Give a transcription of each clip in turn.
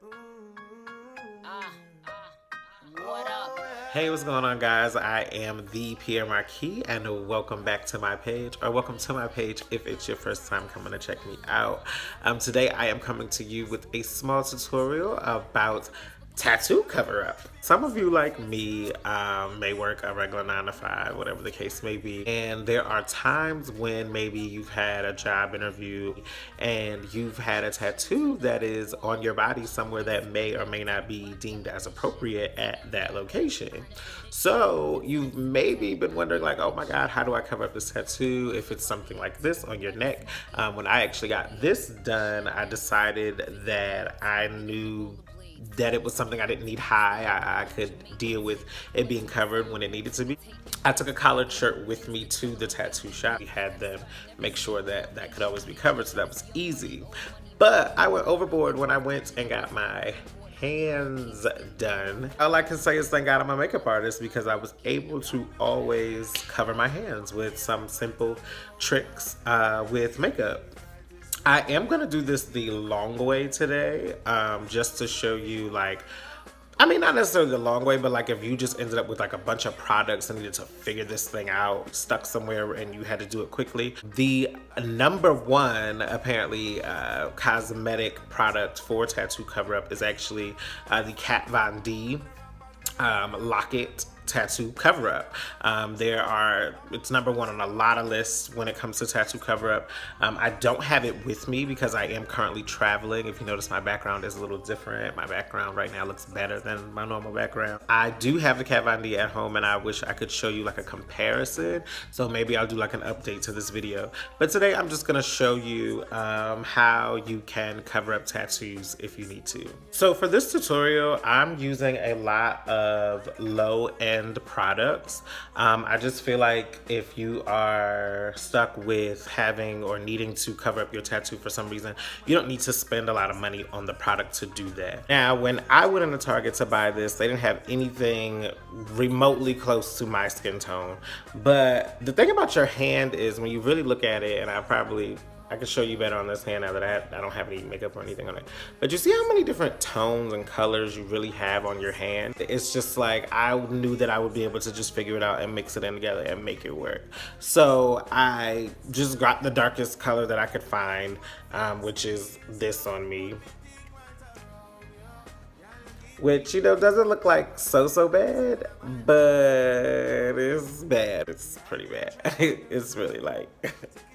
What up? Hey, what's going on, guys? I am the Pierre Marquis, and welcome back to my page, or welcome to my page if it's your first time coming to check me out. Today, I am coming to you with a small tutorial about tattoo cover-up. Some of you, like me, may work a regular 9 to 5, whatever the case may be, and there are times when maybe you've had a job interview and you've had a tattoo that is on your body somewhere that may or may not be deemed as appropriate at that location. So you've maybe been wondering, like, oh my god, how do I cover up this tattoo if it's something like this on your neck? When I actually got this done, I decided that I knew that it was something I didn't need high. I could deal with it being covered when it needed to be. I took a collared shirt with me to the tattoo shop. We had them make sure that that could always be covered, so that was easy. But I went overboard when I went and got my hands done. All I can say is thank God I'm a makeup artist, because I was able to always cover my hands with some simple tricks with makeup. I am gonna do this the long way today, just to show you, like, I mean, not necessarily the long way, but like if you just ended up with like a bunch of products and needed to figure this thing out, stuck somewhere and you had to do it quickly. The number one, apparently, cosmetic product for tattoo cover-up is actually the Kat Von D Locket tattoo cover-up. It's number one on a lot of lists when it comes to tattoo cover-up. I don't have it with me because I am currently traveling. If you notice, my background is a little different. My background right now looks better than my normal background. I do have the Kat Von D at home, and I wish I could show you like a comparison. So maybe I'll do like an update to this video. But today I'm just gonna show you how you can cover up tattoos if you need to. So for this tutorial, I'm using a lot of low-end products. I just feel like if you are stuck with having or needing to cover up your tattoo for some reason, you don't need to spend a lot of money on the product to do that. Now, when I went into Target to buy this, they didn't have anything remotely close to my skin tone. But the thing about your hand is when you really look at it, and I can show you better on this hand now that I don't have any makeup or anything on it. But you see how many different tones and colors you really have on your hand? It's just like, I knew that I would be able to just figure it out and mix it in together and make it work. So I just got the darkest color that I could find, which is this on me. Which, you know, doesn't look like so bad, but it's bad. It's pretty bad. It's really light,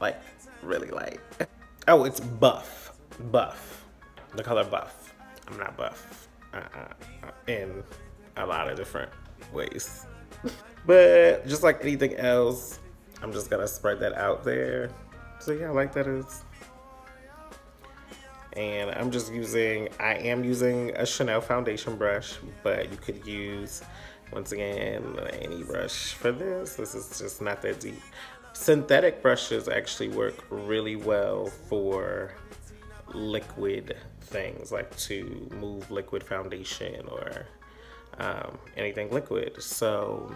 like really light. Oh, it's buff, the color buff. I'm not buff, in a lot of different ways. But just like anything else, I'm just gonna spread that out there. So yeah, like that is. And I am using a Chanel foundation brush, but you could use, once again, any brush for this. This is just not that deep. Synthetic brushes actually work really well for liquid things, like to move liquid foundation or anything liquid. So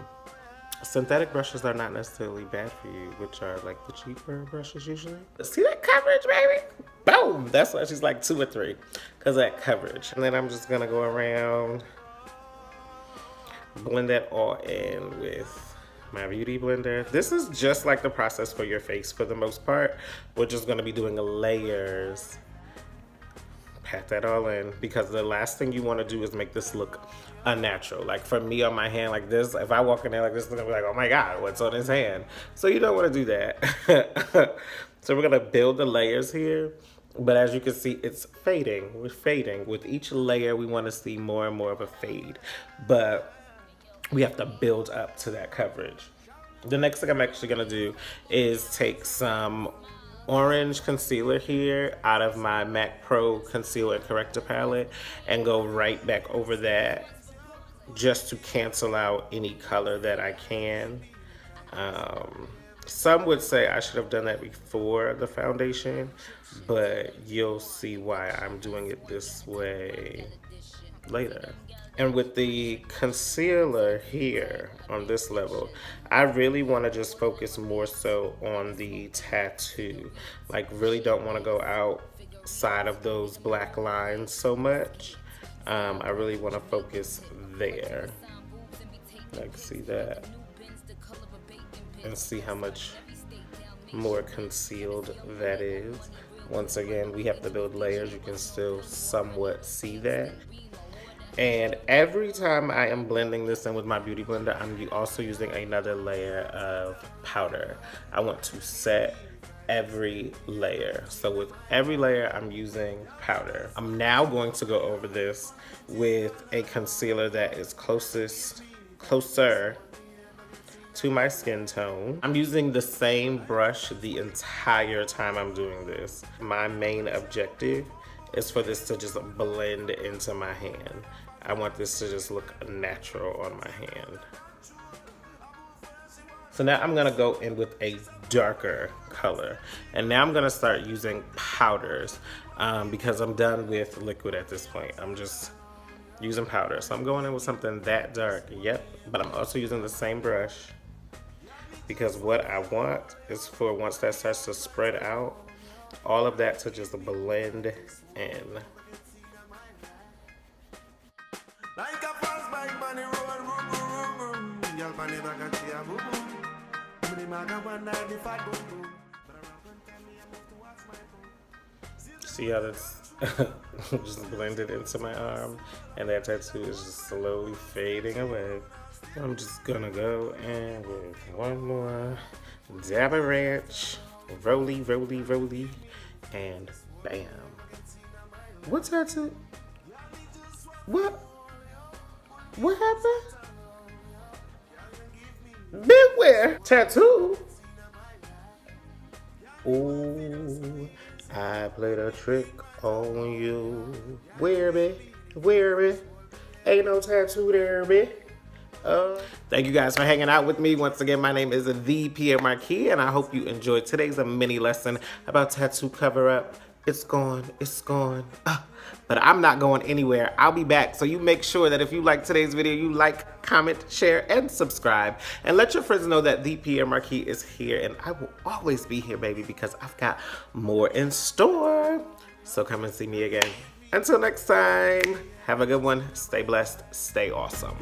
synthetic brushes are not necessarily bad for you, which are like the cheaper brushes usually. See that coverage, baby? Boom! That's why she's like 2 or 3, because of that coverage. And then I'm just gonna go around, blend that all in with my beauty blender. This is just like the process for your face for the most part. We're just gonna be doing layers. Pat that all in, because the last thing you want to do is make this look unnatural. Like for me on my hand like this, if I walk in there like this, they're gonna be like, oh my god, what's on his hand? So you don't want to do that. So we're gonna build the layers here, but as you can see, it's fading. We're fading. With each layer, we want to see more and more of a fade, but we have to build up to that coverage. The next thing I'm actually gonna do is take some orange concealer here out of my MAC Pro Conceal and Corrector palette and go right back over that just to cancel out any color that I can. Some would say I should have done that before the foundation, but you'll see why I'm doing it this way later. And with the concealer here on this level, I really want to just focus more so on the tattoo. Like really don't want to go outside of those black lines so much. I really want to focus there. Like, see that? And see how much more concealed that is. Once again, we have to build layers. You can still somewhat see that. And every time I am blending this in with my beauty blender, I'm also using another layer of powder. I want to set every layer. So with every layer, I'm using powder. I'm now going to go over this with a concealer that is closer to my skin tone. I'm using the same brush the entire time I'm doing this. My main objective is for this to just blend into my hand. I want this to just look natural on my hand. So now I'm gonna go in with a darker color. And now I'm gonna start using powders because I'm done with liquid at this point. I'm just using powder. So I'm going in with something that dark, yep. But I'm also using the same brush because what I want is for once that starts to spread out, all of that to just blend in. See how that's just blended into my arm, and that tattoo is just slowly fading away. I'm just gonna go in with one more dab of ranch, roly, and bam. What tattoo? What? What happened? Beware tattoo. Ooh, I played a trick on you. Wear it. Ain't no tattoo there, bitch. Thank you guys for hanging out with me. Once again, my name is The Pierre Marquis, and I hope you enjoyed today's mini lesson about tattoo cover-up. It's gone. But I'm not going anywhere. I'll be back. So you make sure that if you like today's video, you like, comment, share, and subscribe. And let your friends know that The Pierre Marquis is here. And I will always be here, baby, because I've got more in store. So come and see me again. Until next time, have a good one. Stay blessed. Stay awesome.